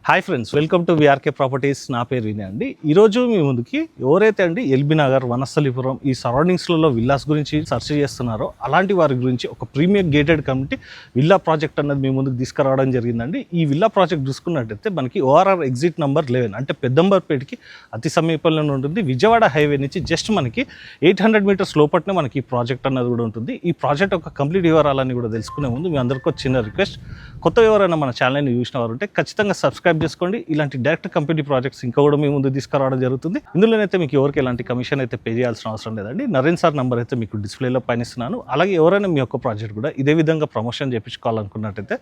Hi friends, welcome to VRK properties. నా పేరు వినయ్ అండి. ఈరోజు మీ ముందుకి ఎవరైతే అండి ఎల్బీ నగర్, వనస్థలిపురం ఈ సరౌండింగ్స్లలో విల్లాస్ గురించి సెర్చ్ చేస్తున్నారో అలాంటి వారి గురించి ఒక premium gated community villa project అన్నది మీ ముందుకు తీసుకురావడం జరిగిందండి. ఈ విల్లా ప్రాజెక్ట్ చూసుకున్నట్టయితే మనకి ఓఆర్ఆర్ ఎగ్జిట్ నెంబర్ 11 అంటే పెద్దంబర్పేటకి అతి సమీపంలో ఉంటుంది. విజయవాడ హైవే నుంచి జస్ట్ మనకి 800 మీటర్స్ లోపట్నే మనకి ఈ ప్రాజెక్ట్ అన్నది కూడా ఉంటుంది. ఈ ప్రాజెక్ట్ ఒక కంప్లీట్ వివరాలని కూడా తెలుసుకునే ముందు మీ అందరికీ ఒక చిన్న రిక్వెస్ట్, కొత్త ఎవరైనా మన ఛానల్ని చూసిన వారు ఉంటే ఖచ్చితంగా సబ్స్క్రైబ్ చేసుకోండి. ఇలాంటి డైరెక్ట్ కంపెనీ ప్రాజెక్ట్స్ ఇంకా కూడా మీ ముందు తీసుకురావడం జరుగుతుంది. ఇందులోనైతే మీకు ఎవరికి ఎలాంటి కమిషన్ అయితే పే చేయాల్సిన అవసరం లేదండి. నరేన్ సార్ నంబర్ అయితే మీకు డిస్ప్లేలో పైనిస్తున్నాను. అలాగే ఎవరైనా మీ యొక్క ప్రాజెక్ట్ కూడా ఇదే విధంగా ప్రమోషన్ చేయించుకోవాలనుకున్నట్టయితే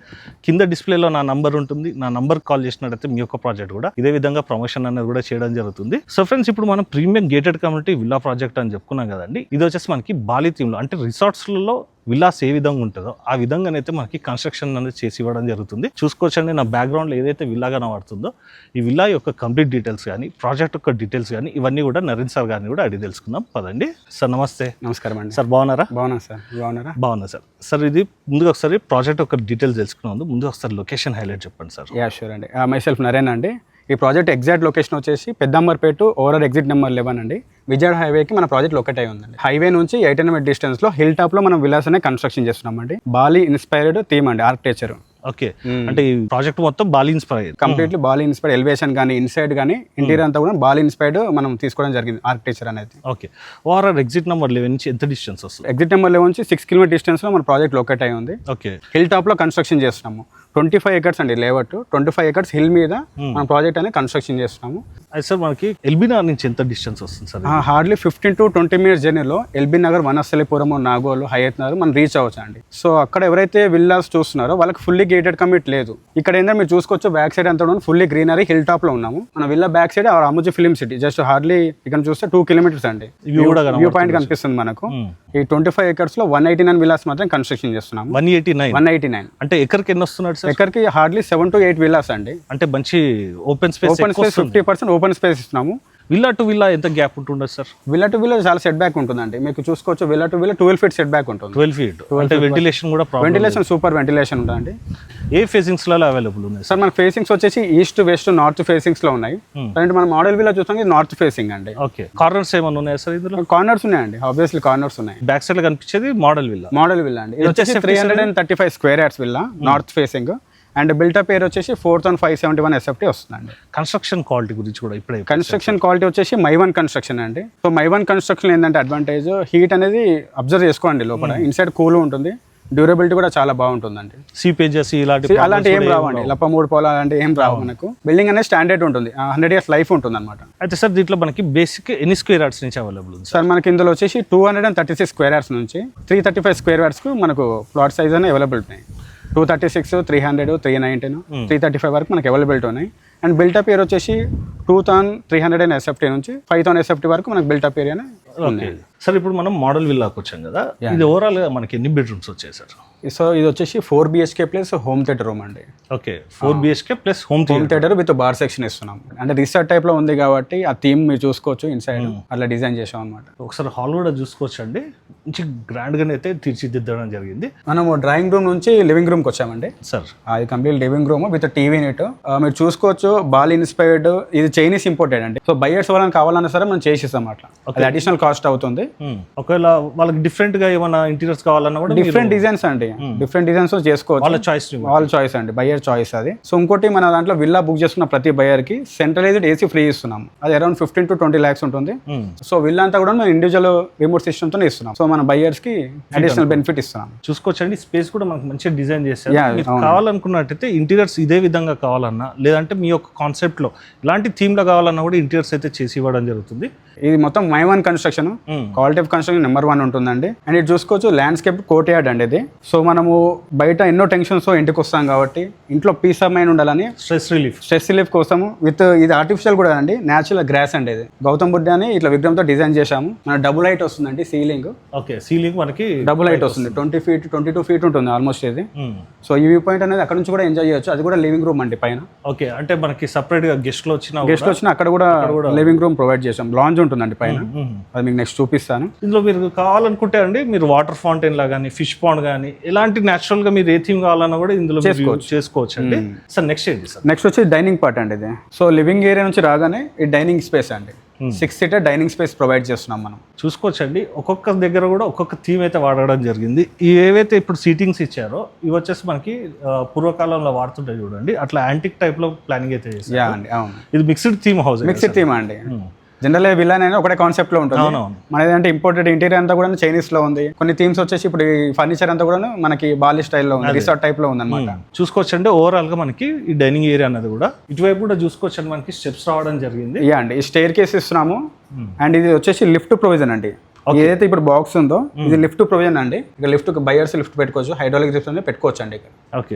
కింద డిస్ప్లేలో నా నంబర్ ఉంటుంది. నా నంబర్ కాల్ చేసినట్టయితే మీ యొక్క ప్రాజెక్ట్ కూడా ఇదే విధంగా ప్రమోషన్ అనేది కూడా చేయడం జరుగుతుంది. సో ఫ్రెండ్స్, ఇప్పుడు మనం premium gated community villa project అని చెప్పుకున్నాం కదండి. ఇది వచ్చేసి మనకి బాలి థీమ్లో అంటే రిసార్ట్స్లలో విల్లాస్ ఏ విధంగా ఉంటుందో ఆ విధంగానైతే మనకి కన్స్ట్రక్షన్ అనేది చేసి ఇవ్వడం జరుగుతుంది. చూసుకోవచ్చండి, నా బ్యాక్గ్రౌండ్లో ఏదైతే విల్లా కనబడుతుందో ఈ విల్లా యొక్క కంప్లీట్ డీటెయిల్స్ కానీ ప్రాజెక్ట్ యొక్క డీటెయిల్స్ కానీ ఇవన్నీ కూడా నరేన్ సార్ గారిని కూడా అడిగి తెలుసుకుందాం. పదండి సార్. నమస్తే. నమస్కారం అండి. సార్ బాగున్నారా? బాగున్నా సార్. బాగున్నారా? బాగున్నా సార్. సార్ ఇది ముందుగా ఒకసారి ప్రాజెక్ట్ యొక్క డీటెయిల్స్ తెలుసుకున్నాం. ముందు ఒకసారి లొకేషన్ హైలైట్ చెప్పండి సార్. యా షూర్ అండి. మైసెల్ఫ్ నరేన్ అండి. ఈ ప్రాజెక్ట్ ఎగ్జాక్ట్ లొకేషన్ వచ్చేసి పెద్దంబర్పేట ఓవరాల్ ఎగ్జిట్ నెంబర్ 11 అండి. విజయవాడ హైవేకి మన ప్రాజెక్ట్ లొకేట్ అయి ఉందండి. హైవే నుంచి 800 మీటర్ డిస్టెన్స్ లో హిల్ టాప్ లో మనం విల్లాస్ అనే కన్స్ట్రక్షన్ చేస్తున్నామండి. బాలి ఇన్స్పైర్డ్ థీమ్ అండి, ఆర్కిటెక్చర్. ఓకే, అంటే ఈ ప్రాజెక్ట్ మొత్తం Bali inspired, completely Bali inspired. Elevation కానీ ఇన్సైడ్ కానీ ఇంటీరియర్ అంతా కూడా బాలి ఇన్స్పైర్డ్ మనం తీసుకోవడం జరిగింది ఆర్కిటెక్చర్ అనేది. ఓకే, ఓఆర్ఆర్ ఎగ్జిట్ నెంబర్ 11 నుంచి ఎంత డిస్టెన్స్ వస్తుంది? ఎగ్జిట్ నెంబర్ 11 నుంచి 6 కిలోమీటర్ డిస్టెన్స్ లో మన ప్రాజెక్ట్ లొకేట్ అయి ఉంది. ఓకే, హిల్ టాప్ లో కన్స్ట్రక్షన్ చేస్తున్నాము. 25 acres అండి లేఅవుట్. 25 acres హిల్ మీద మన ప్రాజెక్ట్ అనేది కన్స్ట్రక్షన్ చేస్తున్నాము. అయితే సార్ మనకి ఎల్బీ నగర్ నుంచి ఎంత డిస్టెన్స్ వస్తుంది సార్? హార్డ్లీ 15 to 20 minutes జర్నీలో ఎల్బీ నగర్, వనస్థలిపురం, నాగోల్, హయత్ నగర్ మనం రీచ్ అవ్వచ్చు అండి. సో అక్కడ ఎవరైతే విల్లాస్ చూస్తున్నారో వాళ్ళకి ఫుల్లీ గేటెడ్ కమ్యూనిటీ లేదు. ఇక్కడ ఏంటంటే మీరు చూసుకోవచ్చు, బ్యాక్ సైడ్ అంతా ఫుల్లీ గ్రీనరీ హిల్ టాప్ లో ఉన్నాము. మన villa back side Ramoji film city just hardly ఇక్కడ చూస్తే 2 kilometers అండి. వ్యూ పాయింట్ కనిపిస్తుంది మనకు. ఈ 25 acres లో 189 విల్లాస్ మాత్రం కన్స్ట్రక్షన్ చేస్తున్నాము. 189 అంటే ఎక్కడికి ఎన్ని వస్తున్నాడు సార్? ఎక్కడికి హార్డ్లీ 7 to 8 విల్లాస్ అండి. అంటే మంచి ఓపెన్ స్పేస్ 50% ఓపెన్ స్పేస్ ఇస్తున్నాము. విల్లా టు విల్లా ఎంత గ్యాప్ ఉంటుండదు సార్? విల్లా టు విల్లా చాలా సెట్ బ్యాక్ ఉంటుందండి. మీకు చూసుకోవచ్చు, villa to villa 12 feet set back ఉంటుంది. 12 feet అంటే వెంటిలేషన్ కూడా వెంటిలేషన్ సూపర్ వెంటిలేషన్ ఉంటుందండి. ఏ ఫేసింగ్స్ లలో అవైలబుల్ ఉన్నాయి సార్? మన ఫేసింగ్స్ వచ్చేసి ఈస్ట్, వెస్ట్, నార్త్ ఫేసింగ్స్ లో ఉన్నాయి. అంటే మన మోడల్ విల్లా చూస్తాం నార్త్ ఫేసింగ్ అండి. ఓకే, కార్నర్స్ ఏమైనా ఉన్నాయా సార్? ఇందులో కార్నర్స్ ఉన్నాయండి, ఆబ్వియస్లీ కార్నర్స్ ఉన్నాయి. బ్యాక్ సైడ్ లో కనిపించేది మోడల్ విల్లా. మోడల్ విల్లా అండి. ఇది వచ్చేసి 335 square yards villa, north facing. And built up area వచ్చేసి 4571 SFT వస్తుందండి. కన్స్ట్రక్షన్ క్వాలిటీ గురించి కూడా ఇప్పుడే. కన్స్ట్రక్షన్ క్వాలిటీ వచ్చేసి మైవన్ కన్స్ట్రక్షన్ అండి. సో మైవన్ కన్స్ట్రక్షన్ ఏంటంటే అడ్వాంటేజ్, హీట్ అనేది అబ్జర్వ్ చేసుకోండి లోపల. ఇన్సైడ్ కూల్ ఉంటుంది, డ్యూరబిలిటీ కూడా చాలా బాగుంటుందండి. సీపేజెస్ అలాంటి ఏం రావండి, లప్ప మూడు పోల అలాంటి ఏం రావు. మనకు బిల్డింగ్ అనేది స్టాండర్డ్ ఉంటుంది, 100 years లైఫ్ ఉంటుంది అనమాట. అయితే సార్ దీంట్లో మనకి బేసిక్ ఎన్ని స్క్వేర్ యార్డ్స్ నుంచి అవైలబుల్ ఉంది సార్? మనకి ఇందులో వచ్చేసి 236 square yards నుంచి 335 square yards కు మనకు ప్లాట్ సైజ్ అనేది అవైలబుల్ ఉన్నాయి. 236, 300, 319, 335 వరకు మనకి అవైలబిలిటీ ఉన్నాయి. అండ్ బిల్టప్ ఏరియా వచ్చేసి 2300 SFT నుంచి 5000 SFT వరకు మనకి బిల్టప్ ఏరియా ఉంది. సార్ ఇప్పుడు మనం మోడల్ విల్లాకి వచ్చాం కదా, ఇది ఓవరాల్ గా మనకి ఎన్ని బెడ్రూమ్స్ వచ్చాయి సార్? సో ఇది వచ్చేసి 4 BHK plus home theatre room అండి. Okay, 4 BHK plus home theatre with bar section ఇస్తున్నాం. అంటే రిసార్ట్ టైప్ లో ఉంది కాబట్టి ఆ థీమ్ మీరు చూసుకోవచ్చు, ఇన్సైడ్ అట్లా డిజైన్ చేసాం అనమాట. ఒకసారి హాల్ కూడా చూసుకోవచ్చు అండి, మంచి గ్రాండ్ గానే అయితే తీర్చిదిద్దడం జరిగింది. మనము డ్రాయింగ్ రూమ్ నుంచి లివింగ్ రూమ్ కి వచ్చామండి సార్. అది complete living room with TV unit. మీరు చూసుకోవచ్చు, బాల్ ఇన్స్పైర్డ్, ఇది చైనీస్ ఇంపోర్టెడ్ అండి. సో బయర్స్ వాళ్ళని కావాలన్నా సరే మనం చేసిస్తాం అట్లా. అది అడిషనల్ కాస్ట్ అవుతుంది. ఒకవేళ వాళ్ళకి డిఫరెంట్ గా ఏమైనా ఇంటీరియర్స్ కావాలన్నా కూడా డిఫరెంట్ డిజైన్స్ అండి, డిఫరెంట్ డిజైన్స్ చేసుకోవచ్చు. వాళ్ళ చాయిస్ అండి, బయర్ చాయిస్ అది. సో ఇంకోటి మన దాంట్లో విల్లా బుక్ చేసుకున్న ప్రతి బయర్ కి సెంట్రలైజ్డ్ AC ఫ్రీ ఇస్తున్నాం. అది అరౌండ్ 15 to 20 lakhs ఉంటుంది. సో విల్లా అంతా కూడా మనం ఇండివిజువల్ రిమోట్ సిస్టమ్ తో ఇస్తున్నాం. సో మన బయర్స్ కి అడిషనల్ బెనిఫిట్ ఇస్తున్నాం. చూసుకోవచ్చండి, స్పేస్ కూడా మనకు మంచిగా డిజైన్ చేస్తారు. కావాలనుకున్నట్టయితే ఇంటీరియర్స్ ఇదే విధంగా కావాలన్నా, లేదంటే మీ యొక్క కాన్సెప్ట్ లో ఇలాంటి థీమ్ లో కావాలన్నా కూడా ఇంటీరియర్స్ అయితే చేసి ఇవ్వడం జరుగుతుంది. ఇది మొత్తం Mivan construction, quality of construction number 1 ఉంటుందండి. అండ్ ఇది చూసుకోవచ్చు, ల్యాండ్స్కేప్ కోర్ట్ యార్డ్ అండి ఇది. సో మనము బయట ఎన్నో టెన్షన్స్ ఇంటికి వస్తాం కాబట్టి ఇంట్లో పీస్ ఆఫ్ మైండ్ ఉండాలని స్ట్రెస్ రిలీఫ్ కోసము విత్ ఇది ఆర్టిఫిషియల్ కూడా అండి, న్యాచురల్ గ్రాస్ అండి. ఇది గౌతమ్ బుద్ధ అని ఇట్లా విగ్రహంతో డిజైన్ చేశాము. మన డబుల్ హైట్ వస్తుందండి సీలింగ్. ఓకే, సీలింగ్ మనకి డబుల్ హైట్ వస్తుంది, 20 feet 22 feet ఉంటుంది ఆల్మోస్ట్ ఇది. సో ఈ వ్యూ పాయింట్ అనేది అక్కడ నుంచి కూడా ఎంజాయ్ చేయొచ్చు. అది కూడా లివింగ్ రూమ్ అండి పైన. ఓకే, అంటే మనకి సపరేట్ గా గెస్ట్ లో వచ్చిన అక్కడ కూడా లివింగ్ రూమ్ ప్రొవైడ్ చేసాం. లాంజ్ ఉంటుందండి పైన, అది మీకు నెక్స్ట్ చూపిస్తాను. ఇందులో మీరు కావాలనుకుంటే అండి మీరు వాటర్ ఫౌంటైన్ లా కానీ ఫిష్ పాండ్ కానీ ఎలాంటి న్యాచురల్ గా మీరు ఏ థీమ్ కావాలన్నా కూడా ఇందులో చేసుకోవచ్చు అండి. సార్ నెక్స్ట్ ఏంటి సార్? నెక్స్ట్ వచ్చి డైనింగ్ పార్ట్ అండి ఇది. సో లివింగ్ ఏరియా నుంచి రాగానే ఈ డైనింగ్ స్పేస్ అండి, 6 సీటర్ డైనింగ్ స్పేస్ ప్రొవైడ్ చేస్తున్నాం మనం. చూసుకోవచ్చండి ఒక్కొక్క దగ్గర కూడా ఒక్కొక్క థీమ్ అయితే వాడడం జరిగింది. ఏవైతే ఇప్పుడు సీటింగ్స్ ఇచ్చారో ఇవి వచ్చేసి మనకి పూర్వకాలంలో వాడుతుంటాయి చూడండి, అట్లా యాంటిక్ టైప్ లో ప్లానింగ్ అయితే చేశారు. యా అండి, అవును. ఇది mixed theme house. Mixed theme అండి. జనరల్ విల్లా అనేది ఒకటే కాన్సెప్ట్ లో ఉంటుంది. మన ఏంటంటే ఇంపోర్టెడ్ ఇంటీరియర్ అంతా కూడా చైనీస్ లో ఉంది. కొన్ని థీమ్స్ వచ్చేసి ఇప్పుడు ఈ ఫర్నిచర్ అంతా కూడా మనకి బాలి స్టైల్లో ఉంది, రిసార్ట్ టైప్ లో ఉంది అనమాట. చూసుకోవచ్చండి ఓవరాల్ గా మనకి ఈ డైనింగ్ ఏరియా అన్నది కూడా ఇటువైపు కూడా చూసుకోవచ్చండి మనకి స్టెప్స్ రావడం జరిగింది. యా అండి, ఈ స్టైర్ కేస్ ఇస్తున్నాము. అండ్ ఇది వచ్చేసి లిఫ్ట్ ప్రొవిజన్ అండి. ఏదైతే ఇప్పుడు బాక్స్ ఉందో ఇది లిఫ్ట్ ప్రొవిజన్ అండి. ఇక లిఫ్ట్ బయర్స్ లిఫ్ట్ పెట్టుకోవచ్చు, హైడ్రాలిక్ లిఫ్ట్ పెట్టుకోవచ్చు అండి. ఓకే,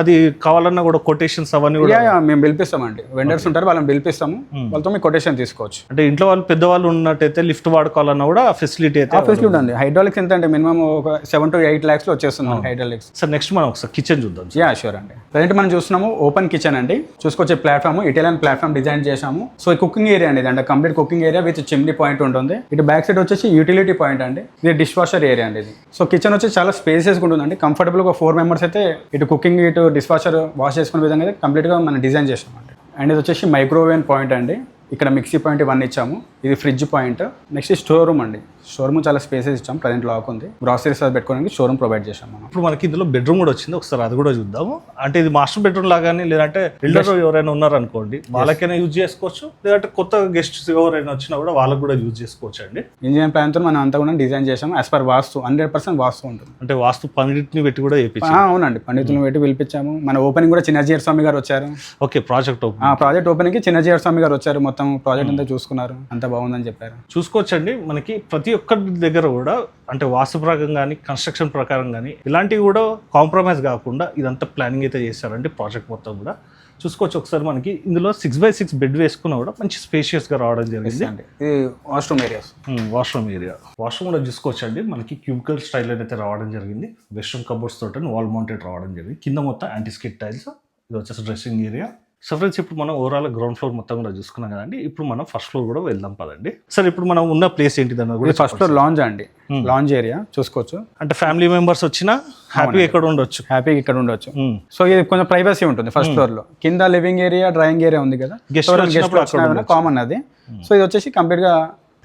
అది కావాలన్నా కూడా కొటేషన్స్ అవన్నీ కూడా మేము పిలిపిస్తామండి. వెండర్స్ ఉంటారు, వాళ్ళని పిలిపిస్తాము, వాళ్ళతో మీ కొటేషన్ తీసుకోవచ్చు. అంటే ఇంట్లో వాళ్ళు పెద్దవాళ్ళు ఉన్నట్టయితే లిఫ్ట్ వాడుకోవాలన్నా కూడా ఫెసిలిటీ అయితే ఫెసిలిటీ ఉంది. హైడ్రాలిక్స్ ఎంత అంటే మినిమం ఒక 7 to 8 lakhs లో వచ్చేస్తుంది హైడ్రాలిక్స్. సార్ నెక్స్ట్ మనం ఒకసారి కిచెన్ చూద్దాం. యా షూర్ అండి. ప్రజెంట్ మనం చూస్తున్నాము ఓపెన్ కిచెన్ అండి. చూసుకోవచ్చే ప్లాట్ఫామ్ ఇటాలియన్ ప్లాట్ఫామ్ డిజైన్ చేసాము. సో ఈ కుకింగ్ ఏరియా అండి, అంటే complete cooking area with chimney point ఉంటుంది. ఇటు బ్యాక్ సైడ్ వచ్చేసి యూటిలిటీ పాయింట్ అండి. ఇది డిష్ వాషర్ ఏరియా అండి ఇది. సో కిచెన్ వచ్చి చాలా స్పేసెస్ ఉంటుందండి. కంఫర్టబుల్ గా 4 members అయితే ఇటు కుకింగ్ ఇటు డిష్ వాషర్ వాష్ చేసుకునే విధంగా అయితే కంప్లీట్ గా మనం డిజైన్ చేసామండి. అండ్ ఇది వచ్చేసి మైక్రోవేవ్ పాయింట్ అండి. ఇక్కడ మిక్సీ పాయింట్ ఇవన్నీ ఇచ్చాము. ఇది fridge point. Next store room అండి. స్టోర్ రూమ్ చాలా స్పేసెస్ ఇచ్చాము. ప్రజెంట్ లాక్ ఉంది. గ్రాసరీస్ పెట్టుకోవడానికి స్టోర్ రూమ్ ప్రొవైడ్ చేసాం మనం. ఇప్పుడు మనకి ఇందులో బెడ్రూమ్ కూడా వచ్చింది, ఒకసారి అది కూడా చూద్దాము. అంటే ఇది మాస్టర్ బెడ్రూమ్ లాగానే, లేదంటే బిల్డర్ ఎవరైనా ఉన్నారనుకోండి వాళ్ళకైనా యూజ్ చేసుకోవచ్చు, లేదంటే కొత్త గెస్ట్స్ ఎవరైనా వచ్చినా కూడా వాళ్ళకి కూడా యూజ్ చేసుకోవచ్చు అండి. ఇంజనీర్ ప్లాన్ తో మనం అంతా కూడా డిజైన్ చేసాము. యాజ్ పర్ వాస్తు 100% వాస్తు ఉంటుంది. అంటే వాస్తు పండిట్ని పెట్టి కూడా చేయించాము. అవునండి, పండితులను పెట్టి పిలిపించాము. మన ఓపెనింగ్ కూడా చిన్నజీఆర్ స్వామి గారు వచ్చారు. ఓకే, ప్రాజెక్ట్ ఓపెనింగ్ కి చిన్నజీఆర్ స్వామి గారు వచ్చారు. మొత్తం ప్రాజెక్ట్ అంతా చూసుకున్నారు, అంతా బాగుందని చెప్పారు. చూసుకోవచ్చండి మనకి ప్రతి ఒక్కరి దగ్గర కూడా అంటే వాస్తు ప్రకారం కానీ కన్స్ట్రక్షన్ ప్రకారం కానీ ఇలాంటివి కూడా కాంప్రమైజ్ కాకుండా ఇదంతా ప్లానింగ్ అయితే చేశారండి ప్రాజెక్ట్ మొత్తం కూడా. చూసుకోవచ్చు ఒకసారి మనకి ఇందులో 6x6 బెడ్ వేసుకున్నా కూడా మంచి స్పేషియస్ గా రావడం జరిగింది. ఇది వాష్రూమ్ ఏరియాస్. వాష్రూమ్ కూడా చూసుకోవచ్చండి మనకి క్యూబికల్ స్టైల్ అయితే రావడం జరిగింది. వెస్ట్రన్ కబోర్డ్స్ తోటి వాల్ మౌంటెడ్ రావడం జరిగింది. కింద మొత్తం యాంటీస్కిడ్ టైల్స్. ఇది వచ్చేసి డ్రెస్సింగ్ ఏరియా. సో ఫ్రెండ్స్ ఇప్పుడు మనం ఓవరాల్ గ్రౌండ్ ఫ్లోర్ మొత్తం కూడా చూసుకున్నాం కదండి. ఇప్పుడు మనం ఫస్ట్ ఫ్లోర్ కూడా వెళ్దాం పదండి. సార్ ఇప్పుడు మనం ఉన్న ప్లేస్ ఏంటి అన్నది కూడా ఫస్ట్ ఫ్లోర్ లాంజ్ అండి. లాంజ్ ఏరియా చూసుకోవచ్చు. అంటే ఫ్యామిలీ మెంబర్స్ వచ్చినా హ్యాపీగా ఇక్కడ ఉండొచ్చు. సో ఇది కొంచెం ప్రైవసీ ఉంటుంది ఫస్ట్ ఫ్లోర్ లో. కింద లివింగ్ ఏరియా డ్రాయింగ్ ఏరియా ఉంది కదా, గెస్ట్ కామన్ అది. సో ఇది వచ్చేసి కంప్లీట్ గా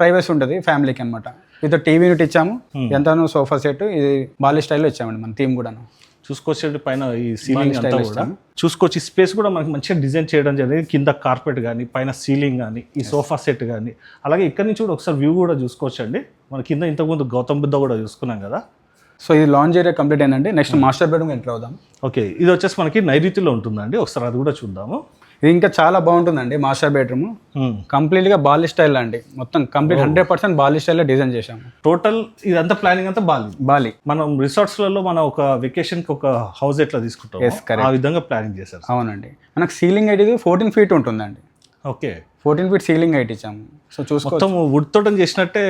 ప్రైవసీ ఉంటుంది ఫ్యామిలీకి అనమాట. విత్ టీవీ యూనిట్ ఇచ్చాము, ఎంతనో సోఫా సెట్. ఇది బాలి స్టైల్లో ఇచ్చామండి మన థీమ్ కూడా. చూసుకోవచ్చు పైన ఈ సీలింగ్ అంతా కూడా చూసుకోవచ్చు. ఈ స్పేస్ కూడా మనకి మంచిగా డిజైన్ చేయడం జరిగింది. కింద కార్పెట్ కానీ పైన సీలింగ్ కానీ ఈ సోఫా సెట్ కానీ, అలాగే ఇక్కడ నుంచి కూడా ఒకసారి వ్యూ కూడా చూసుకోవచ్చు అండి. మన కింద ఇంతకుముందు గౌతమ్ బుద్ధ కూడా చూసుకున్నాం కదా. సో ఇది లాంజ్ ఏరియా కంప్లీట్ అయిందండి. నెక్స్ట్ మాస్టర్ బెడ్రూమ్ ఎంటర్ అవుదాం. ఓకే, ఇది వచ్చేసి మనకి నైరుతిలో ఉంటుందండి. ఒకసారి అది కూడా చూద్దాము. ఇది ఇంకా చాలా బాగుంటుందండి. మాస్టర్ బెడ్రూమ్ కంప్లీట్ గా బాలి స్టైల్ అండి. మొత్తం కంప్లీట్ 100% బాలి స్టైల్ లో డిజైన్ చేశాము. టోటల్ ఇదంతా ప్లానింగ్ అంతా బాలి. మనం రిసార్ట్స్ లలో మనం ఒక వెకేషన్ కి ఒక హౌస్ ఎట్లా తీసుకుంటాం ఆ విధంగా ప్లానింగ్ చేశారు. అవునండి, మనకు సీలింగ్ హైట్ 14 feet ఉంటుందండి. ఓకే, 14 feet సీలింగ్ హైట్ ఇచ్చాము. సో చూసుకోవచ్చు వుడ్ తోటం చేసినట్టే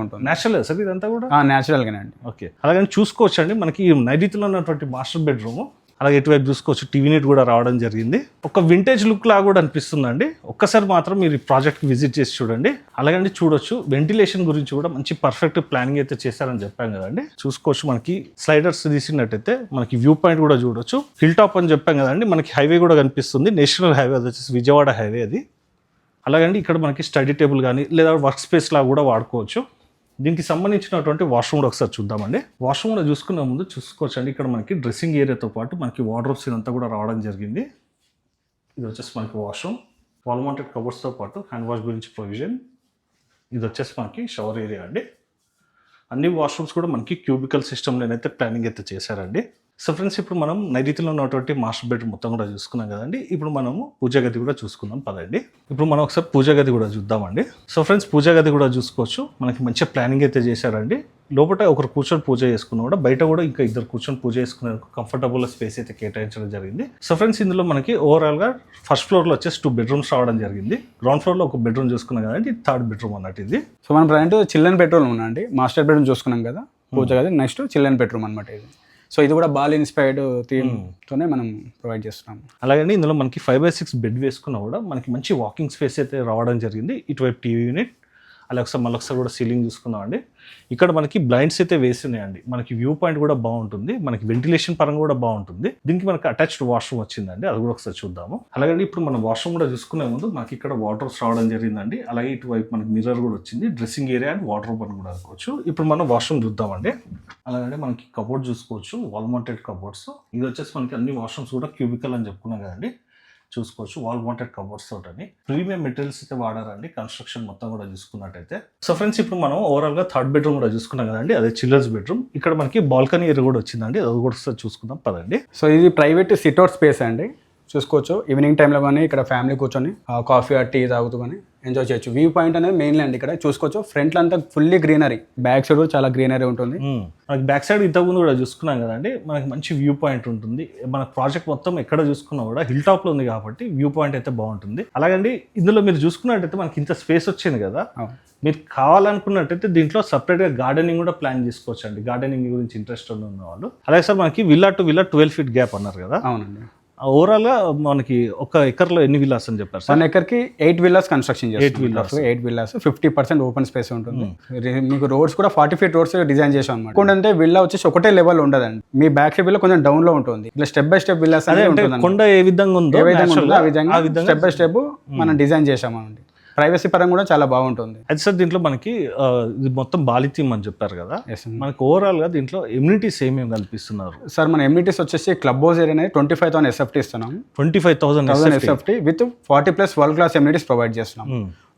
ఉంటుంది. నేచురల్ సార్ ఇదంతా కూడా నేచురల్ గానే అండి. ఓకే, అలాగని చూసుకోవచ్చు అండి మనకి నైరుతిలో ఉన్నటువంటి మాస్టర్ బెడ్రూమ్. అలాగే ఇటువైపు చూసుకోవచ్చు టీవీ యూనిట్ కూడా రావడం జరిగింది. ఒక వింటేజ్ లుక్ లాగా కూడా అనిపిస్తుందండి. ఒక్కసారి మాత్రం మీరు ఈ ప్రాజెక్ట్కి విజిట్ చేసి చూడండి. అలాగండి చూడొచ్చు వెంటిలేషన్ గురించి కూడా మంచి పర్ఫెక్ట్ ప్లానింగ్ అయితే చేశారని చెప్పాం కదండి. చూసుకోవచ్చు మనకి స్లైడర్స్ తీసినట్టయితే మనకి వ్యూ పాయింట్ కూడా చూడొచ్చు. హిల్ టాప్ అని చెప్పాం కదండి. మనకి హైవే కూడా కనిపిస్తుంది. నేషనల్ హైవే, అది వచ్చేసి విజయవాడ హైవే అది. అలాగండి ఇక్కడ మనకి స్టడీ టేబుల్ కానీ లేదా వర్క్ స్పేస్ లాగా కూడా వాడుకోవచ్చు. దీనికి సంబంధించినటువంటి వాష్రూమ్ కూడా ఒకసారి చూద్దామండి. వాష్రూమ్ కూడా చూసుకునే ముందు చూసుకోవచ్చండి ఇక్కడ మనకి డ్రెస్సింగ్ ఏరియాతో పాటు మనకి వార్డ్రోబ్స్ ఇదంతా కూడా రావడం జరిగింది. ఇది వచ్చేసి మనకి వాష్రూమ్, వాల్ మౌంటెడ్ కబోర్డ్స్తో పాటు హ్యాండ్ వాష్ గురించి ప్రొవిజన్. ఇది వచ్చేసి మనకి షవర్ ఏరియా అండి. అన్ని వాష్రూమ్స్ కూడా మనకి క్యూబికల్ సిస్టమ్లోనైతే ప్లానింగ్ అయితే చేశారండి. సో ఫ్రెండ్స్ ఇప్పుడు మనం నైరుతిలో ఉన్నటువంటి మాస్టర్ బెడ్రూమ్ మొత్తం కూడా చూసుకున్నాం కదండి. ఇప్పుడు మనము పూజా గది కూడా చూసుకుందాం పదండి. ఇప్పుడు మనం ఒకసారి పూజా గది కూడా చూద్దామండి. సో ఫ్రెండ్స్ పూజా గది కూడా చూసుకోవచ్చు. మనకి మంచిగా ప్లానింగ్ అయితే చేశారండి. లోపల ఒకరు కూర్చొని పూజ చేసుకున్నా కూడా బయట కూడా ఇంకా ఇద్దరు కూర్చొని పూజ చేసుకునే కంఫర్టబుల్ స్పేస్ అయితే కేటాయించడం జరిగింది. సో ఫ్రెండ్స్ ఇందులో మనకి ఓవరాల్గా ఫస్ట్ ఫ్లోర్లో వచ్చేసి 2 bedrooms రావడం జరిగింది. గ్రౌండ్ ఫ్లోర్లో ఒక బెడ్రూమ్ చూసుకున్నాం కదండి. 3rd bedroom అన్నట్టు ఇది. సో మనం ప్రజెంట్ చిల్డ్రన్ బెడ్రూమ్ ఉన్నాండి. మాస్టర్ బెడ్రూమ్ చూసుకున్నాం కదా పూజ గది. నెక్స్ట్ చిల్డ్రన్ బెడ్రూమ్ అనమాట ఇది. సో ఇది కూడా బాల్ ఇన్స్పైర్డ్ థీమ్తోనే మనం ప్రొవైడ్ చేస్తున్నాం. అలాగే ఇందులో మనకి 5x6 బెడ్ వేసుకున్నా కూడా మనకి మంచి వాకింగ్ స్పేస్ అయితే రావడం జరిగింది. ఇటువైపు టీవీ యూనిట్, అలా ఒకసారి మళ్ళొకసారి కూడా సీలింగ్ చూసుకుందాం అండి. ఇక్కడ మనకి బ్లైండ్స్ అయితే వేస్తున్నాయండి. మనకి వ్యూ పాయింట్ కూడా బాగుంటుంది, మనకి వెంటిలేషన్ పరంగా కూడా బాగుంటుంది. దీనికి మనకి అటాచ్డ్ వాష్రూమ్ వచ్చిందండి, అది కూడా ఒకసారి చూద్దాము. అలాగే ఇప్పుడు మనం వాష్రూమ్ కూడా చూసుకునే ముందు మనకి ఇక్కడ వాటర్స్ రావడం జరిగిందండి. అలాగే ఇటువైపు మనకి మిర్రర్ కూడా వచ్చింది, డ్రెస్సింగ్ ఏరియా అండ్ వాటర్ అని కూడా అనుకోవచ్చు. ఇప్పుడు మనం వాష్రూమ్ చూద్దామండి. అలాగే మనకి కబోర్డ్ చూసుకోవచ్చు, వాల్ మౌంటెడ్ కబోర్డ్స్. ఇది వచ్చేసి మనకి అన్ని వాష్రూమ్స్ కూడా క్యూబికల్ అని చెప్పుకున్నాం కదండి, చూసుకోవచ్చు. వాల్ మౌంటెడ్ కబోర్డ్స్ తోటని ప్రీమియం మెటీరియల్స్ అయితే వాడారండి కన్స్ట్రక్షన్ మొత్తం కూడా చూసుకున్నట్టయితే. సో ఫ్రెండ్స్, ఇప్పుడు మనం ఓవరాల్ గా థర్డ్ బెడ్రూమ్ కూడా చూసుకున్నాం కదండి, అదే చిల్డ్రన్స్ బెడ్రూమ్. ఇక్కడ మనకి బాల్కనీ ఏరియా కూడా వచ్చిందండి, అది కూడా ఒకసారి చూసుకుందాం పదండి. సో ఇది ప్రైవేట్ సిట్అవుట్ స్పేస్ అండి, చూసుకోవచ్చు. ఈవినింగ్ టైంలో కానీ ఇక్కడ ఫ్యామిలీ కూర్చొని కాఫీ టీ తాగుతూ కానీ ఎంజాయ్ చేయొచ్చు. వ్యూ పాయింట్ అనేది మెయిన్ అండి, ఇక్కడ చూసుకోవచ్చు. ఫ్రంట్ అంతా ఫుల్లీ గ్రీనరీ, బ్యాక్ సైడ్ కూడా చాలా గ్రీనరీ ఉంటుంది. మనకి బ్యాక్ సైడ్ ఇంతకుముందు కూడా చూసుకున్నాం కదండి, మనకి మంచి వ్యూ పాయింట్ ఉంటుంది. మన ప్రాజెక్ట్ మొత్తం ఎక్కడ చూసుకున్నా కూడా హిల్ టాప్ లో ఉంది కాబట్టి వ్యూ పాయింట్ అయితే బాగుంటుంది. అలాగండి ఇందులో మీరు చూసుకున్నట్టయితే మనకి ఇంత స్పేస్ వచ్చింది కదా, మీరు కావాలనుకున్నట్టయితే దీంట్లో సపరేట్ గా గార్డెనింగ్ కూడా ప్లాన్ చేసుకోవచ్చు అండి, గార్డెనింగ్ గురించి ఇంట్రెస్ట్ ఉన్న వాళ్ళు. అలాగే సార్ మనకి villa to villa 12 feet gap అన్నారు కదా. అవునండి. ఓవరాల్ గా మనకి ఒక ఎకర్లో ఎన్ని విల్లాస్ అని చెప్పారు సార్? 1 acre 8 villas కన్స్ట్రక్షన్ చేస్తాం. 8 villas 50% ఓపెన్ స్పేస్ ఉంటుంది. మీకు రోడ్స్ కూడా 40 feet రోడ్స్ డిజైన్ చేసాం అనమాట. కొంటే విల్లా వచ్చేసి ఒకటే లెవెల్ ఉండదండి, మీ బ్యాక్ సైడ్ విల్లా కొంచెం డౌన్ లో ఉంటుంది. ఇట్లా స్టెప్ బై స్టెప్ విల్లాస్ కొండ ఏ విధంగా ఉందో ఆ విధంగా స్టెప్ బై స్టెప్ మనం డిజైన్ చేసామండి. ప్రైవసీ పరంగా కూడా చాలా బాగుంటుంది. అయితే సార్ దీంట్లో మనకి ఇది మొత్తం బాలి థీమ్ అని చెప్పారు కదా, మనకి ఓవరాల్ గా దీంట్లో ఎమ్యూనిటీస్ ఏమేమి కల్పిస్తున్నారు సార్? మన ఎమ్యూనిటీస్ వచ్చేసి క్లబ్ హౌస్ ఏరియా అనేది 25,000 SFT ఇస్తున్నాం. 25,000 SFT with 40+ world class amenities provide చేస్తున్నాం.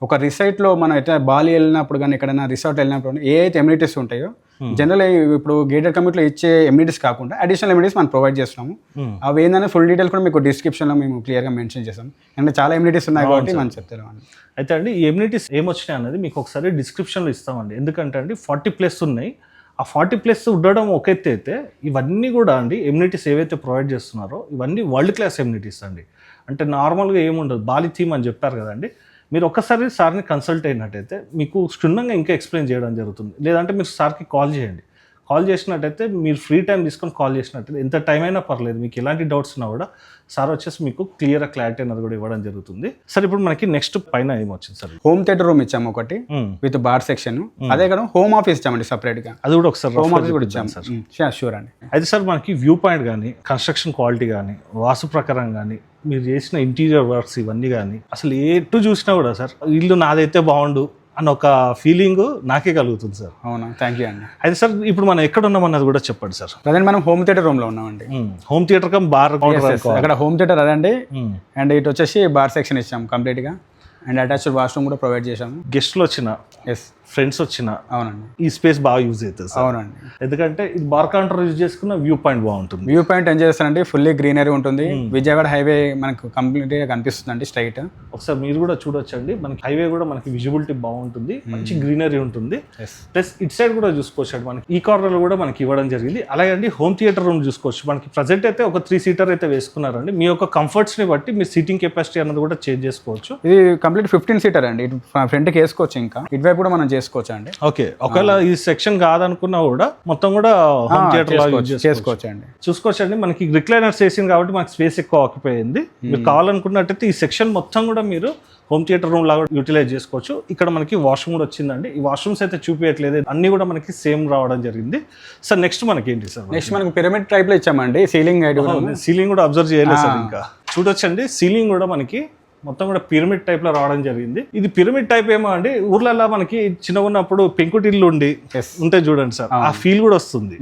ఒక రిసార్ట్లో మనం అయితే బాలి వెళ్ళినప్పుడు కానీ ఎక్కడైనా రిసార్ట్ వెళ్ళినప్పుడు ఏ అయితే ఎమ్యూనిటీస్ ఉంటాయో జనరల్ ఇప్పుడు గేటెడ్ కమ్యూనిటీలో ఇచ్చే ఎమ్యూనిటీస్ కాకుండా అడిషనల్ ఎమ్యూనిటీస్ మనం ప్రొవైడ్ చేస్తున్నాము. అవి ఏంటంటే ఫుల్ డీటెయిల్స్ కూడా మీకు డిస్క్రిప్షన్లో మేము క్లియర్గా మెన్షన్ చేస్తాం. అంటే చాలా ఎమ్యూనిటీస్ ఉన్నాయి కాబట్టి మనం చెప్తాం. అయితే అండి ఈ ఎమ్యూనిటీస్ ఏమొచ్చినాయి అన్నది మీకు ఒకసారి డిస్క్రిప్షన్లో ఇస్తామండి. ఎందుకంటే అండి 40+ ఉన్నాయి. ఆ 40+ ఉండడం ఒక ఎత్తు అయితే ఇవన్నీ కూడా అండి ఎమ్యూనిటీస్ ఏవైతే ప్రొవైడ్ చేస్తున్నారో ఇవన్నీ వరల్డ్ క్లాస్ ఎమ్యూనిటీస్ అండి. అంటే నార్మల్గా ఏముండదు, బాలి థీమ్ అని చెప్పారు కదండి, మీరు ఒక్కసారి సార్ని కన్సల్ట్ అయినట్టయితే మీకు క్షుణ్ణంగా ఇంకా ఎక్స్ప్లెయిన్ చేయడం జరుగుతుంది. లేదంటే మీరు సార్కి కాల్ చేయండి. కాల్ చేసినట్టయితే మీరు ఫ్రీ టైం తీసుకొని కాల్ చేసినట్టయితే ఎంత టైం అయినా పర్లేదు, మీకు ఎలాంటి డౌట్స్ ఉన్నా కూడా సార్ వచ్చేసి మీకు క్లియర్ క్లారిటీ అనేది కూడా ఇవ్వడం జరుగుతుంది. సార్ ఇప్పుడు మనకి నెక్స్ట్ పైన ఏమొచ్చింది సార్? హోమ్ థియేటర్ రూమ్ ఇచ్చాము ఒకటి విత్ బార్ సెక్షన్. అదే కదా హోమ్ ఆఫీస్ ఇచ్చామండి సపరేట్ గా, అది కూడా ఒకసారి హోమ్ ఆఫీస్ కూడా ఇచ్చాము సార్. షూర్ అండి. అయితే సార్ మనకి వ్యూ పాయింట్ కానీ కన్స్ట్రక్షన్ క్వాలిటీ కానీ వాస్తు ప్రకారం కానీ మీరు చేసిన ఇంటీరియర్ వర్క్స్ ఇవన్నీ కానీ అసలు ఎటు చూసినా కూడా సార్ ఇల్లు నాదైతే బాగుండు అన్న ఒక ఫీలింగ్ నాకే కలుగుతుంది సార్. అవునా, థ్యాంక్ యూ అండి. అయితే సార్ ఇప్పుడు మనం ఎక్కడ ఉన్నామన్నది కూడా చెప్పండి సార్. ప్రజెంట్ మనం హోమ్ థియేటర్ రూమ్ లో ఉన్నామండి. హోమ్ థియేటర్ కమ్ బార్ అక్కడ హోమ్ థియేటర్ అదండి. అండ్ ఇటు వచ్చేసి బార్ సెక్షన్ ఇచ్చాము కంప్లీట్ గా. అండ్ అటాచ్డ్ వాష్రూమ్ కూడా ప్రొవైడ్ చేశాము. గెస్ట్లు వచ్చిన ఫ్రెండ్స్ వచ్చిన అవునండి ఈ స్పేస్ బాగా యూజ్ అవుతుంది. అవునండి, ఎందుకంటే ఇది బార్ కౌంటర్ యూజ్ చేసుకున్న వ్యూ పాయింట్ బాగుంటుంది. వ్యూ పాయింట్ ఏం చేస్తారంటే ఫుల్లీ గ్రీనరీ ఉంటుంది. విజయవాడ హైవే మనకు కంప్లీట్ గా కనిపిస్తుంది స్ట్రైట్. ఒకసారి మీరు కూడా చూడొచ్చండి, మనకి హైవే కూడా మనకి విజిబిలిటీ బాగుంటుంది, మంచి గ్రీనరీ ఉంటుంది. ప్లస్ ఇట్ సైడ్ కూడా చూసుకోవచ్చు, మనకి ఈ కార్నర్ కూడా మనకి ఇవ్వడం జరిగింది. అలాగే అండి హోమ్ థియేటర్ రూమ్ చూసుకోవచ్చు. మనకి ప్రజెంట్ అయితే ఒక 3 seater అయితే వేసుకున్నారండి. మీ యొక్క కంఫర్ట్స్ ని బట్టి మీ సీటింగ్ కెపాసిటీ అన్నది కూడా చేంజ్ చేసుకోవచ్చు. ఇది కంప్లీట్ 15 seater అండి. ఫ్రంట్ కి వేసుకోవచ్చు, ఇంకా ఇటువైపు కూడా మనం చేసుకోవచ్చు అండి. ఓకే, ఒకవేళ ఈ సెక్షన్ కాదనుకున్నా కూడా మొత్తం కూడా హోమ్ థియేటర్ చేసుకోవచ్చు అండి. చూసుకోవచ్చు అండి. మనకి రిక్లైనర్స్ వేసింది కాబట్టి మనకి స్పేస్ ఎక్కువ ఆక్యుపై అయింది. మీరు కావాలనుకున్నట్టయితే ఈ సెక్షన్ మొత్తం కూడా మీరు హోమ్ థియేటర్ రూమ్ లాగా యూటిలైజ్ చేసుకోవచ్చు. ఇక్కడ మనకి వాష్రూమ్ కూడా వచ్చిందండి. ఈ వాష్రూమ్స్ అయితే చూపించట్లేదు, అన్ని కూడా మనకి సేమ్ రావడం జరిగింది. సార్ నెక్స్ట్ మనకి ఏంటి సార్? నెక్స్ట్ మనకి పిరమిడ్ టైప్ లో ఇచ్చామండి. సీలింగ్ కూడా అబ్జర్వ్ చేయలేదు సార్. ఇంకా చూడొచ్చండి, సీలింగ్ కూడా మనకి మొత్తం కూడా పిరమిడ్ టైప్ లో రావడం జరిగింది. ఇది పిరమిడ్ టైప్ ఏమో అండి, ఊర్లలో మనకి చిన్న ఉన్నప్పుడు పెంకుటిల్లు ఉంటే చూడండి సార్, ఆ ఫీల్ కూడా వస్తుంది.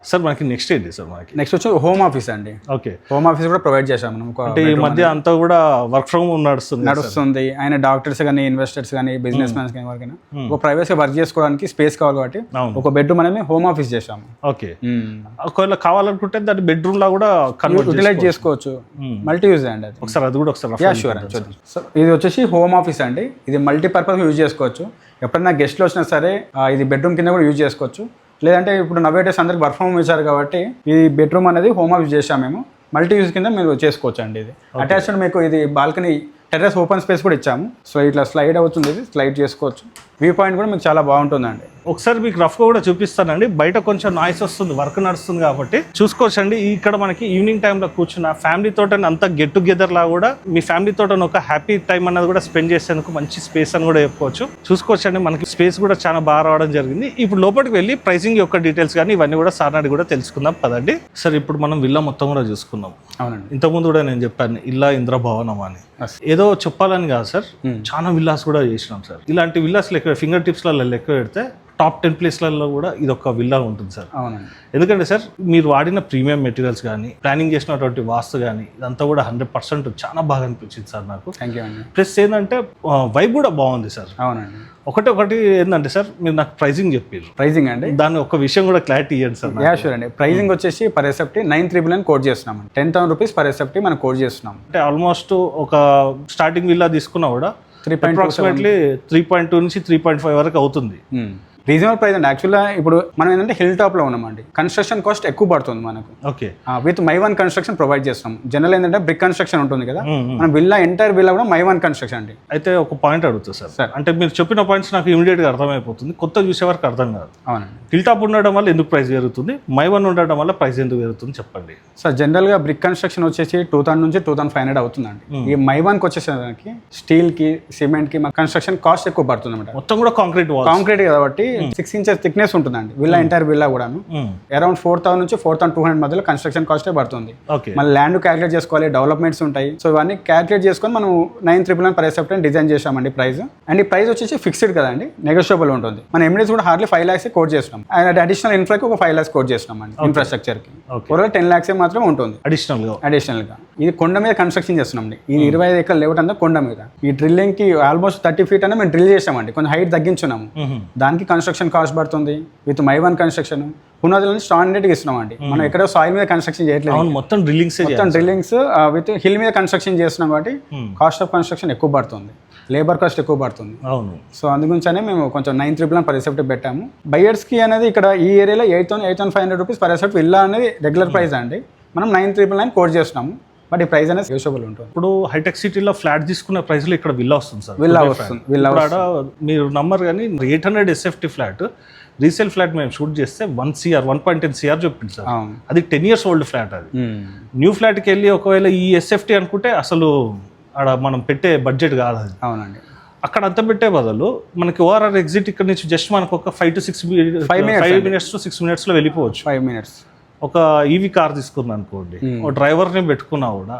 సార్ మనకి నెక్స్ట్ ఏంటి సార్? మనకి నెక్స్ట్ వచ్చి హోమ్ ఆఫీస్ అండి. ఓకే, హోమ్ ఆఫీస్ కూడా ప్రొవైడ్ చేశాము. అంటే ఈ మధ్య అంతా కూడా వర్క్ ఫ్రమ్ హోమ్ నడుస్తుంది. ఆయన డాక్టర్స్ కానీ ఇన్వెస్టర్స్ కానీ బిజినెస్ మ్యాన్స్ కానీ ఎవరికైనా ఒక ప్రైవేట్ గా వర్క్ చేసుకోవడానికి స్పేస్ కావాలి కాబట్టి ఒక బెడ్రూమ్ అనేది హోమ్ ఆఫీస్ చేశాము. ఓకే, ఒకవేళ కావాలనుకుంటే దాన్ని బెడ్రూమ్ లా కూడా యూటిలైజ్ చేసుకోవచ్చు. మల్టీ యూజ్ అండి. ఒకసారి అది కూడా ఒకసారి. ఇది వచ్చేసి హోమ్ ఆఫీస్ అండి. ఇది మల్టీపర్పస్ యూజ్ చేసుకోవచ్చు. ఎప్పుడైనా గెస్ట్లు వచ్చినా సరే ఇది బెడ్రూమ్ కింద కూడా యూజ్ చేసుకోవచ్చు. లేదంటే ఇప్పుడు నవేడేస్ అందరికి వర్క్ ఫ్రమ్ హోమ్ ఇచ్చారు కాబట్టి ఈ బెడ్రూమ్ అనేది హోమ్ ఆఫీస్ చేసాము మేము. మల్టీ యూజ్ కింద మీరు చేసుకోవచ్చు అండి. ఇది అటాచ్డ్ మీకు ఇది బాల్కనీ టెర్రస్ ఓపెన్ స్పేస్ కూడా ఇచ్చాము. సో ఇట్లా స్లైడ్ అవుతుంది, ఇది స్లైడ్ చేసుకోవచ్చు. వ్యూ పాయింట్ కూడా మీకు చాలా బాగుంటుందండి. ఒకసారి మీకు రఫ్గా కూడా చూపిస్తానండి. బయట కొంచెం నాయిస్ వస్తుంది, వర్క్ నడుస్తుంది కాబట్టి చూసుకోవచ్చండి. ఇక్కడ మనకి ఈవినింగ్ టైంలో కూర్చున్న ఫ్యామిలీ తోట అంతా గెట్ టుగెదర్ లా కూడా మీ ఫ్యామిలీ తోట ఒక హ్యాపీ టైం అన్నది కూడా స్పెండ్ చేసేందుకు మంచి స్పేస్ అని కూడా చెప్పుకోవచ్చు. చూసుకోవచ్చండి, మనకి స్పేస్ కూడా చాలా బాగా రావడం జరిగింది. ఇప్పుడు లోపలికి వెళ్ళి ప్రైసింగ్ యొక్క డీటెయిల్స్ కానీ ఇవన్నీ కూడా సార్ నాటి కూడా తెలుసుకుందాం పదండి. సార్ ఇప్పుడు మనం విల్లా మొత్తం కూడా చూసుకుందాం. అవునండి, ఇంతకుముందు కూడా నేను చెప్పాను ఇల్లా ఇంద్రభవనం అని. ఏదో చెప్పాలని కాదు సార్, చాలా విల్లాస్ కూడా చేసినాం సార్. ఇలాంటి విల్లాస్ లెక్క ఫింగర్ టిప్స్లలో లెక్క పెడితే టాప్ 10 ప్లేస్లలో కూడా ఇది ఒక విల్లా ఉంటుంది సార్. అవునండి, ఎందుకంటే సార్ మీరు వాడిన ప్రీమియం మెటీరియల్స్ కానీ ప్లానింగ్ చేసినటువంటి వాస్తు కానీ ఇదంతా కూడా 100% చాలా బాగా అనిపించింది సార్ నాకు. థ్యాంక్ యూ అండి. ప్లస్ ఏంటంటే వైబ్ కూడా బాగుంది సార్. అవునండి, ఒకటి ఏంటంటే సార్ మీరు నాకు ప్రైజింగ్ చెప్పారు. ప్రైజింగ్ అండి, దాని ఒక విషయం కూడా క్లారిటీ ఇవ్వండి సార్. యా షూర్ అండి. ప్రైజింగ్ వచ్చేసి పర్ ఎస్ఎఫ్టీ 9,300 కోడ్ చేస్తున్నాం. 10,000 రూపీస్ పర్ ఎస్ఎఫ్టీ మనం కోడ్ చేస్తున్నాం. అంటే ఆల్మోస్ట్ ఒక స్టార్టింగ్ విల్లా తీసుకున్నా కూడా 3.2 అప్రాక్సిమేట్లీ 3.2 నుంచి 3.5 వరకు అవుతుంది. రీజనబుల్ ప్రైస్ అండి. యాక్చువల్గా ఇప్పుడు మనం ఏంటంటే హిల్ టాప్లో ఉన్నామండి. కన్స్ట్రక్షన్ కాస్ట్ ఎక్కువ పడుతుంది మనకు. ఓకే, విత్ మై1 కన్స్ట్రక్షన్ ప్రొవైడ్ చేస్తాం. జనరల్ ఏంటంటే బ్రిక్ కన్స్ట్రక్షన్ ఉంటుంది కదా, మనం విల్లా ఎంటైర్ విల్లా కూడా మై1 కన్స్ట్రక్షన్ అండి. అయితే ఒక పాయింట్ అడుగుతా సార్. అంటే మీరు చెప్పిన పాయింట్స్ నాకు ఇమీడియట్గా అర్థమైపోతుంది, కొత్త చూసే వరకు అర్థం కాదు. అవునండి, హిల్ టాప్ ఉండడం వల్ల ఎందుకు ప్రైస్ పెరుగుతుంది, మై1 ఉండడం వల్ల ప్రైస్ ఎందుకు పెరుగుతుంది చెప్పండి సార్. జనరల్గా బ్రిక్ కన్స్ట్రక్షన్ వచ్చేసి 2,000 నుంచి 2,500 అవుతుందండి. ఈ మై1కి వచ్చేసరికి స్టీల్కి సిమెంట్కి మా కన్స్ట్రక్షన్ కాస్ట్ ఎక్కువ పడుతుంది అనమాట. మొత్తం కూడా కాంక్రీట్ కాబట్టి 6 ఇంచెస్ థిక్నెస్ ఉంటుందండి విల్లా, ఎంటైర్ విల్లా కూడాను. అరౌండ్ 4,000 నుంచి 4,200 మధ్యలో కన్స్ట్రక్షన్ కాస్టే పడుతుంది. మళ్ళీ ల్యాండ్ క్యాలిక్యులేట్ చేసుకోవాలి, డెవలప్మెంట్స్ ఉంటాయి. సో ఇవన్నీ క్యాలిక్యులేట్ చేసుకొని మనం 9,300 పర్ ఎస్ఎఫ్టీ డిజైన్ చేసామండి ప్రైస్. అండ్ ఈ ప్రైస్ వచ్చేసి ఫిక్స్డ్ కదండి, నెగోషియబుల్ ఉంటుంది. మన ఎమిడీస్ కూడా హార్డ్లీ 5 lakhs కోట్ చేస్తున్నాం. అండ్ అడిషనల్ ఇన్ఫ్రాకి ఒక 5 lakhs కోట్ చేస్తున్నాం అండి. ఇన్ఫ్రాస్ట్రక్చర్కి ఓవరాల్ 10 lakhs మాత్రమే ఉంటుంది అడిషనల్ గా. ఇది కొండ మీద కన్స్ట్రక్షన్ చేస్తున్నాం. ఇది 25 ఎకరాల లేఅవుట్ అంతా కొండ మీద. ఈ డ్రిల్లింగ్ కి ఆల్మోస్ట్ 30 feet అనేది మేము డ్రిల్ చేసామండి. కొంచెం హైట్ తగ్గించున్నాము. దానికి కన్స్ట్రక్షన్ కాస్ట్ పడుతుంది. విత్ మై1 కన్స్ట్రక్షన్ పునాదులను స్టాండర్డ్ గా ఇస్తున్నాం అండి. మనం ఎక్కడ సాయిల్ మీద కన్స్ట్రక్షన్ చేయట్లేదు, మొత్తం డ్రిల్లింగ్స్ విత్ హిల్ మీద కన్స్ట్రక్షన్ చేస్తున్నాం కాబట్టి కాస్ట్ ఆఫ్ కన్స్ట్రక్షన్ ఎక్కువ పడుతుంది, లేబర్ కాస్ట్ ఎక్కువ పడుతుంది. అవును, సో అందుగురించనే మేము కొంచెం 9,300 పర్ ఎస్ఎఫ్టీ పెట్టాము. బయర్స్ కి అనేది ఇక్కడ ఈ ఏరియాలో 8,500 రూపీస్ పర్ ఎస్ఎఫ్టీ విల్లా అనేది రెగ్యులర్ ప్రైస్ అండి. మనం 9,300 కోట్ చేస్తున్నాము. బట్ ఈ ప్రైస్ అనేది యూజబుల్ ఉంటుంది. ఇప్పుడు హైటెక్ సిటీలో ఫ్లాట్ తీసుకున్న ప్రైస్ లో ఇక్కడ విల్లా వస్తుంది సార్. విల్లా వస్తుంది. మీరు నంబర్ కానీ 800 ఎస్ఎఫ్టీ ఫ్లాట్ రీసేల్ ఫ్లాట్ మేము షూట్ చేస్తే 1.10 CR చెప్పింది సార్. అది 10 years ఓల్డ్ ఫ్లాట్. అది న్యూ ఫ్లాట్కి వెళ్ళి ఒకవేళ ఈ ఎస్ఎఫ్టీ అనుకుంటే అసలు ఆడ మనం పెట్టే బడ్జెట్ కాదు అది. అవునండి, అక్కడ అంతా పెట్టే బదులు మనకి ఓఆర్ఆర్ ఎగ్జిట్ ఇక్కడ నుంచి జస్ట్ మనకు ఒక 5 to 6 minutes to 6 minutes లో వెళ్ళిపోవచ్చు. 5 minutes. ఒక ఈవీ కార్ తీసుకున్నాను అనుకోండి, ఒక డ్రైవర్ని పెట్టుకున్నా కూడా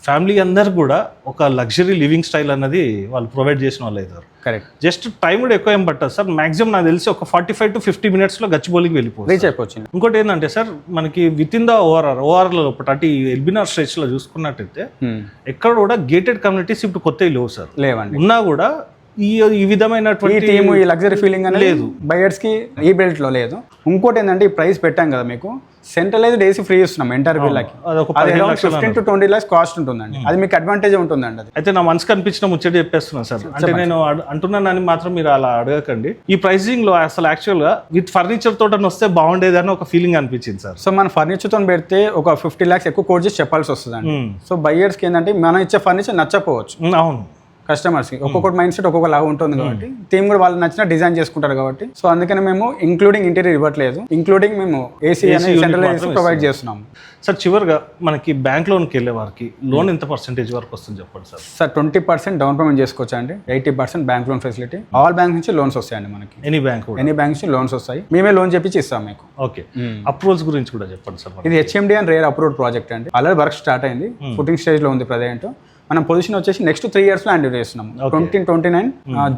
ఫ్యామిలీ అందరు కూడా ఒక లగ్జరీ లివింగ్ స్టైల్ అన్నది వాళ్ళు ప్రొవైడ్ చేసిన వాళ్ళు అవుతారు. కరెక్ట్. జస్ట్ టైం కూడా ఎక్కువ ఏం పట్టదు సార్. మాక్సిమం నాకు తెలిసి ఒక 45 to 50 minutes లో గచ్చిబౌలికి వెళ్ళిపోవచ్చు. ఇంకోటి ఏంటంటే సార్ మనకి విత్ ఇన్ ద ఓఆర్ఆర్ లోపల అటు ఎల్బినార్ స్ట్రెచ్ లో చూసుకున్నట్టయితే ఎక్కడ కూడా గేటెడ్ కమ్యూనిటీస్ ఇప్పుడు కొత్త లేవు సార్. లేవండి. ఉన్నా కూడా ఈ విధమైనటువంటి ఈ లగ్జరీ ఫీలింగ్ అనేది లేదు బయర్స్ కి. ఈ బెల్ట్ లో లేదు. ఇంకోటి ఏంటంటే ఈ ప్రైస్ పెట్టాం కదా మీకు, సెంట్రలైజ్డ్ ఏసీ ఫ్రీ ఇస్తున్నాం ఎంటైర్ విల్లాకి. 15 to 20 lakhs కాస్ట్ ఉంటుందండి. అది మీకు అడ్వాంటేజ్ ఉంటుందండి. అది అయితే నా మనసుకు అనిపించిన ముచ్చట చెప్పేస్తున్నా సార్. అంటే నేను అంటున్నానని మాత్రం మీరు అలా అడగకండి. ఈ ప్రైసింగ్ లో అసలు యాక్చువల్ గా విత్ ఫర్నిచర్ తోట వస్తే బాగుండేదని ఒక ఫీలింగ్ అనిపించింది సార్. సో మన ఫర్నిచర్ తో పెడితే ఒక 50 lakhs ఎక్కువ కోట్ చేసి చెప్పాల్సి వస్తుందండి. సో బయర్స్ కి ఏంటంటే మనం ఇచ్చే ఫర్నిచర్ నచ్చపోవచ్చు. అవును, కస్టమర్స్కి ఒక్కొక్కటి మైండ్ సెట్ ఒక్కొక్క లాగా ఉంటుంది కాబట్టి థీమ్ కూడా వాళ్ళు నచ్చిన డిజైన్ చేసుకుంటారు కాబట్టి. సో అందుకని మేము ఇంక్లూడింగ్ ఇంటీరియర్ ఇవ్వట్లేదు, ఇంక్లూడింగ్ మేము ఏసీ సెంట్రల్ ఏసీ ప్రొవైడ్ చేస్తున్నాము. సార్ చివరిగా మనకి బ్యాంక్ లోన్కి వెళ్ళే వారికి లోన్ ఎంత పర్సెంటేజ్ వరకు వస్తుంది చెప్పండి సార్. సార్ 20% డౌన్ పేమెంట్ చేసుకోవచ్చు అండి. 80% bank loan facility. All bank నుంచి లోన్స్ వస్తాయండి మనకి. ఎనీ బ్యాంక్ నుంచి లోన్స్ వస్తాయి. మేమే లోన్ చెప్పించి ఇస్తాం మీకు. ఓకే, అప్రూవల్స్ గురించి కూడా చెప్పండి సార్. ఇది HMD and rare approved project అండి. ఆల్రెడీ వర్క్ స్టార్ట్ అయింది, ఫుటింగ్ స్టేజ్ లో ఉంది ప్రజెంట్. మనం పొజిషన్ వచ్చేసి నెక్స్ట్ 3 years లో హ్యాండ్ ఓవర్ చేస్తున్నాం. 2029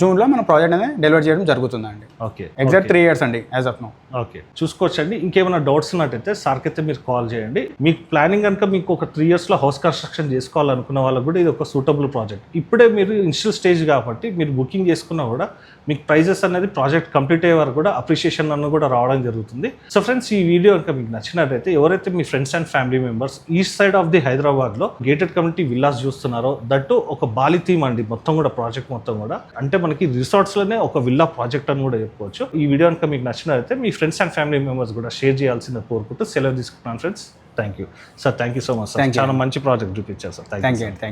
జూన్ లో మన ప్రాజెక్ట్ అనేది డెలివర్ చేయడం జరుగుతుందండి. ఓకే, ఎగ్జాక్ట్ 3 years అండి యాజ్ ఆఫ్ నౌ. ఓకే, చూసుకోవచ్చండి. ఇంకేమైనా డౌట్స్ ఉన్నట్టయితే సార్కి అయితే మీరు కాల్ చేయండి. మీకు ప్లానింగ్ కనుక మీకు ఒక 3 years లో హౌస్ కన్స్ట్రక్షన్ చేసుకోవాలనుకున్న వాళ్ళకి కూడా ఇది ఒక సూటబుల్ ప్రాజెక్ట్. ఇప్పుడే మీరు ఇనిషియల్ స్టేజ్ కాబట్టి మీరు బుకింగ్ చేసుకున్నా కూడా మీకు ప్రైజెస్ అనేది ప్రాజెక్ట్ కంప్లీట్ అయ్యే వరకు కూడా అప్రిషియేషన్ అన్న కూడా రావడం జరుగుతుంది. సో ఫ్రెండ్స్, ఈ వీడియో కనుక మీకు నచ్చినట్టయితే ఎవరైతే మీ friends and family members east side of the హైదరాబాద్లో గేటెడ్ కమ్యూనిటీ విల్లాస్ చూస్తున్నారో, దట్టు ఒక బాలి థీమ్ అండి మొత్తం కూడా ప్రాజెక్ట్ మొత్తం కూడా. అంటే మనకి రిసార్ట్స్లోనే ఒక విల్లా ప్రాజెక్ట్ అని కూడా చెప్పుకోవచ్చు. ఈ వీడియో కనుక మీకు నచ్చినట్టయితే మీ ఫ్రెండ్స్ అండ్ ఫ్యామిలీ మెంబర్స్ కూడా షేర్ చేయాల్సిందే కోరుకుంటూ సెలవు తీసుకున్నాను friends. Thank you sir. Thank you so much sir. చాలా మంచి ప్రాజెక్ట్ చూపించారు సార్. Thank you.